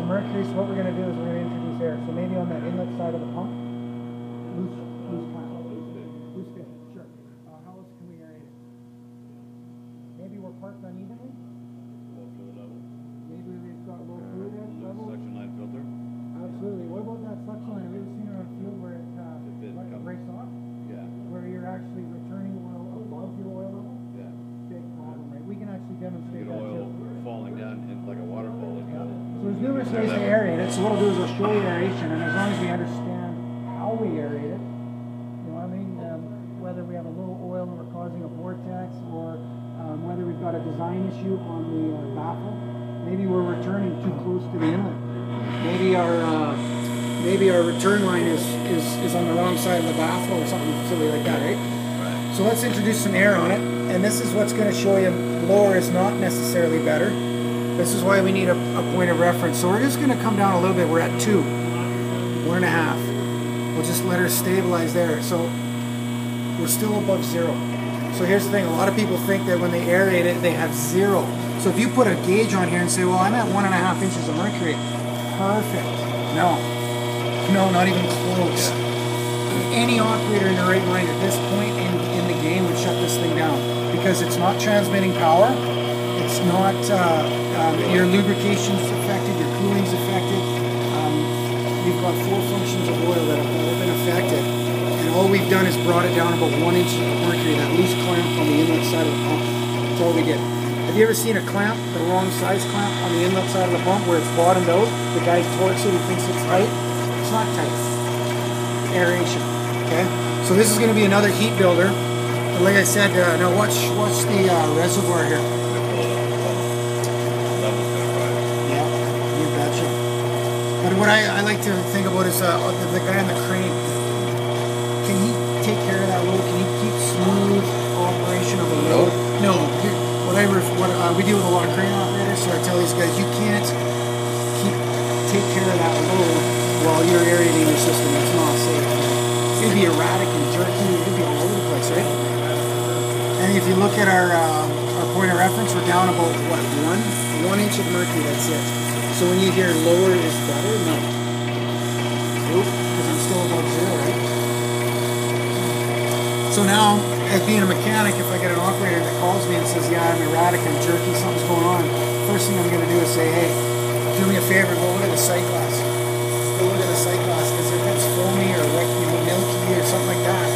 mercury, so what we're going to do is we're going to introduce air. So maybe on the inlet side of the pump, loose clamp. Loose fit, sure. How else can we aerate it? Maybe we're parked unevenly? Low fluid level. Maybe we've got low fluid level? Suction line filter. Absolutely. What about that suction line? Have you ever seen it on a field where it breaks off? Yeah. Where you're actually returning oil above your oil level? Yeah. Big problem, right? We can actually demonstrate You get that oil too. falling down in like a waterfall. Yeah. So there's numerous ways to aerate it. So what I'll do is I'll show you aeration, and as long as we understand how we aerate it, you know what I mean? Whether we have a low oil and we're causing a vortex, or whether we've got a design issue on the baffle. Maybe we're returning too close to the inlet. Maybe our return line is on the wrong side of the baffle or something silly like that, right? Right. So let's introduce some air on it, and this is what's going to show you lower is not necessarily better. This is why we need a point of reference. So we're just going to come down a little bit. We're at 2, 1.5. We'll just let her stabilize there. So we're still above 0. So here's the thing. A lot of people think that when they aerate it, they have 0. So if you put a gauge on here and say, well, I'm at 1.5 inches of mercury. Perfect. No, not even close. Any operator in their right mind at this point in the game would shut this thing down, because it's not transmitting power. It's not, your lubrication's affected, your cooling's affected. You've got 4 functions of oil that have all been affected. And all we've done is brought it down about 1 inch of mercury, that loose clamp on the inlet side of the pump. That's all we did. Have you ever seen a clamp, the wrong size clamp on the inlet side of the pump where it's bottomed out? The guy torques it, he thinks it's tight. It's not tight. Aeration. Okay? So this is going to be another heat builder. But like I said, now watch the reservoir here. Yeah, you betcha. But what I like to think about is the guy on the crane. Can he take care of that load? Can he keep smooth operation of the load? No. What we deal with a lot of crane operators, so I tell these guys, you can't take care of that load while you're aerating your system. It's not safe. It'd be erratic and jerky. It'd be all over the place, right? And if you look at our point of reference, we're down about what, 1 inch of mercury. That's it. So when you hear lower is better, no. Nope, because I'm still above 0, right? So now, as being a mechanic, if I get an operator that calls me and says, yeah, I'm erratic, I'm jerky, something's going on, first thing I'm going to do is say, hey, do me a favor, go look at the sight glass. Go look at the sight glass, because if it's foamy or like, milky or something like that,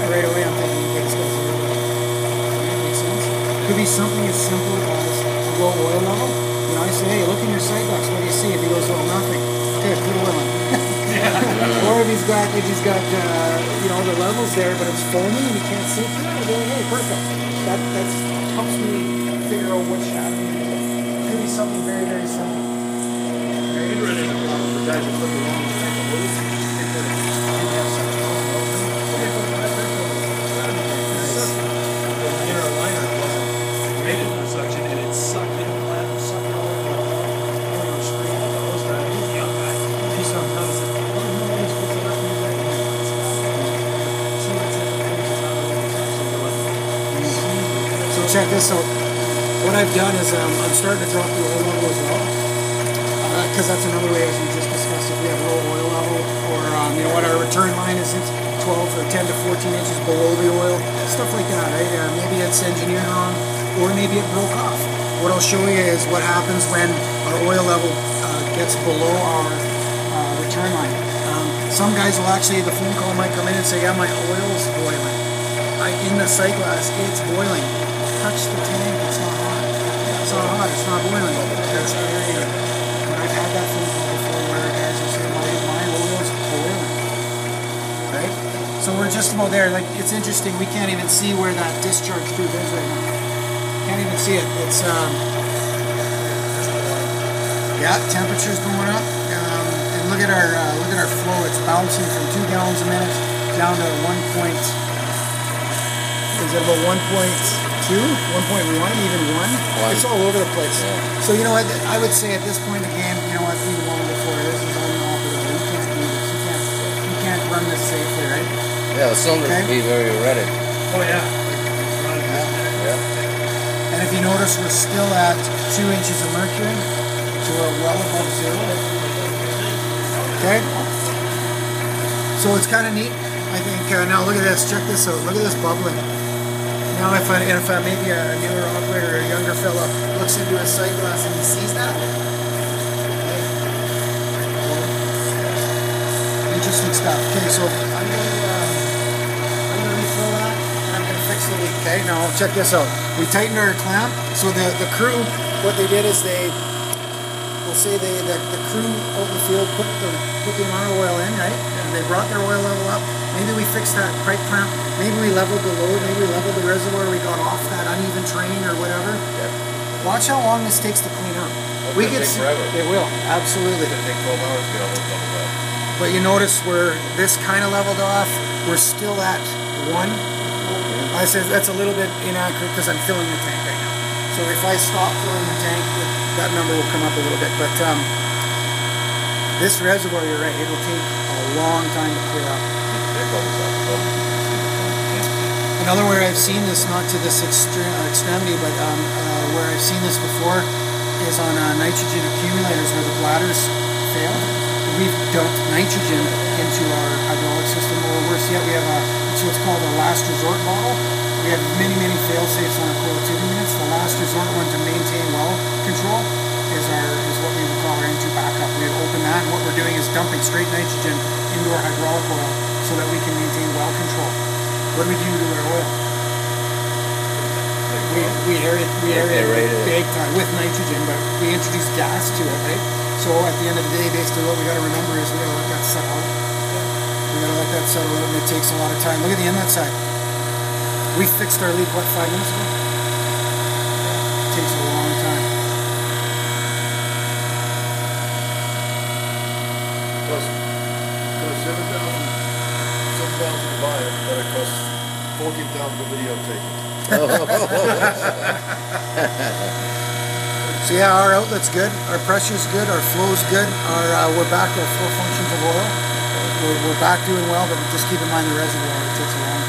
right away I'm thinking, okay, this guy's zero. Does that make sense? It could be something as simple as a low oil level. You know, I say, hey, look in your sight glass, what do you see? If he goes, well, nothing. Okay, put oil on. Or if he's got you know, the levels there, but it's foamy and you can't see through it, I'll be like, hey, perfect. That helps me figure out what's happening. It could be something very, very simple. You'd run into problems with guys who put the wrong type of hose. They put it in something else. The inner liner wasn't rated for suction, and it sucked in the plant and sucked it all the way out. Most time, he's a young guy. He sometimes says, so check this out. What I've done is I'm starting to drop the oil level as well, because that's another way, as we just discussed, if we have low oil level, or you know what, our return line is 12 or 10 to 14 inches below the oil, stuff like that, right? Maybe it's engineered wrong, or maybe it broke off. What I'll show you is what happens when our oil level gets below our return line. Some guys will actually, the phone call might come in and say, yeah, my oil's boiling. In the sight glass, it's boiling. Touch the tank, it's not hot. It's not hot, it's not boiling. It's aerated. And I've had that phone call before where guys will say, my oil's boiling. Right? So we're just about there. Like, it's interesting, we can't even see where that discharge tube is right now. Can't even see it. It's, yeah, temperature's going up. And look at our flow. It's bouncing from 2 gallons a minute down to 1. Is it about 1.2, 1.1, even 1? It's all over the place. Yeah. So you know what, I would say at this point in the game, you know what, we won before. This is unoperative. You can't do this. You can't run this safely, right? Yeah, the cylinders would be very erratic. oh yeah. And if you notice, we're still at 2 inches of mercury, so we're well above 0. Okay? So it's kind of neat. I think, now look at this, check this out. Look at this bubbling. Now if maybe a newer operator or a younger fella looks into his sight glass and he sees that. Interesting stuff. Okay, so I'm gonna refill that and I'm gonna fix the leak. Okay, now check this out. We tightened our clamp. So the crew, what they did is we'll say the crew out in the field put the amount of oil in, right? And they brought their oil level up. Maybe we fixed that pipe clamp. Maybe we leveled the load. Maybe we leveled the reservoir. We got off that uneven train or whatever. Yep. Watch how long this takes to clean up. We can take forever. It will, absolutely. It's gonna take 12 hours to get all those doubled up. But you notice where this kind of leveled off, we're still at 1. I said that's a little bit inaccurate because I'm filling the tank right now. So if I stop filling the tank, that number will come up a little bit. But this reservoir, you're right, it'll take a long time to clear up. Another where I've seen this, not to this extremity, but where I've seen this before is on nitrogen accumulators where the bladders fail. We've dumped nitrogen into our hydraulic system, or worse yet, we have it's what's called a last resort bottle. We have many fail-safes on our coiled tubing units. The last resort one to maintain well control is what we would call our N2 backup. We open that, and what we're doing is dumping straight nitrogen into our hydraulic oil so that we can maintain well control. What do we do to our oil? We aerate it big time with nitrogen, but we introduce gas to it, right? So at the end of the day, basically what we got to remember is we got to let that settle out. We got to let that settle out, and it takes a lot of time. Look at the inlet side. We fixed our leak, what, 5 minutes ago? It takes a long time. Plus 7,000 to buy it, but it costs 14,000 to videotape it. So yeah, our outlet's good, our pressure's good, our flow's good, we're back to 4 functions of oil. We're back doing well, but just keep in mind the reservoir, it takes a long